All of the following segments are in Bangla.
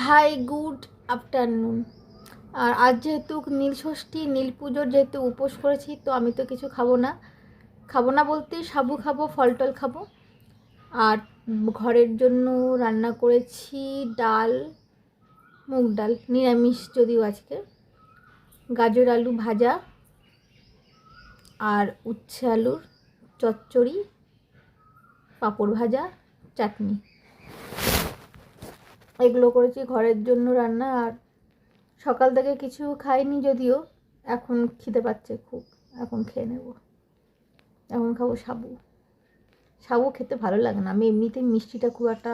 Hi good afternoon. আর আজ যেহেতু নীল ষষ্ঠী, নীল পুজোর যেহেতু উপোস করেছি, তো আমি তো কিছু খাবো না বলতে সাবু খাবো, ফল টল খাবো। আর ঘরের জন্য রান্না করেছি ডাল, মুগ ডাল, নিরামিষ যদিও আজকে, গাজর আলু ভাজা আর উচ্ছে আলুর চচ্চড়ি, পাঁপড় ভাজা, চাটনি, এগুলো করেছি ঘরের জন্য রান্না। আর সকাল থেকে কিছু খাইনি যদিও, এখন খিদে পাচ্ছে খুব, এখন খেয়ে নেব। এখন খাবো সাবু। সাবু খেতে ভালো লাগে না, আমি এমনিতেই মিষ্টিটা খুব একটা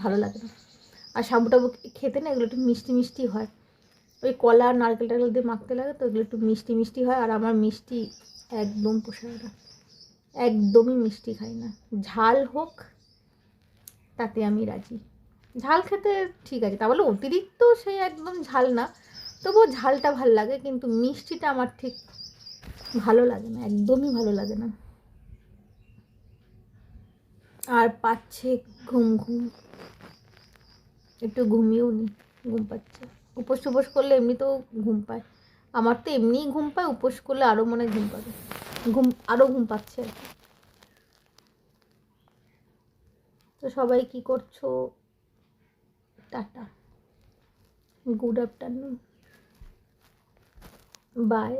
ভালো লাগে না। আর সাবু টাবু খেতে না এগুলো একটু মিষ্টি মিষ্টি হয়, ওই কলা আর নারকেল টারকেল দিয়ে মাখতে লাগে, তো এগুলো একটু মিষ্টি মিষ্টি হয়। আর আমার মিষ্টি একদম পোষায় না, একদমই মিষ্টি খাই না। ঝাল হোক তাতে আমি রাজি। ঝাল খেতে ঠিক আছে, তা বলে অতিরিক্ত সেই একদম ঝাল না, তবুও ঝালটা ভাল লাগে, কিন্তু মিষ্টিটা আমার ঠিক ভালো লাগে না, একদমই ভালো লাগে না। আর পাচ্ছে ঘুম ঘুম, একটু ঘুমিয়েও নি, ঘুম পাচ্ছে। উপোস টুপোস করলে এমনিতেও ঘুম পায়, আমার তো এমনিই ঘুম পায়, উপোস করলে আরও মনে ঘুম পাবে, আরও ঘুম পাচ্ছে আর কি। তো সবাই কি করছো? Tata, good afternoon, by.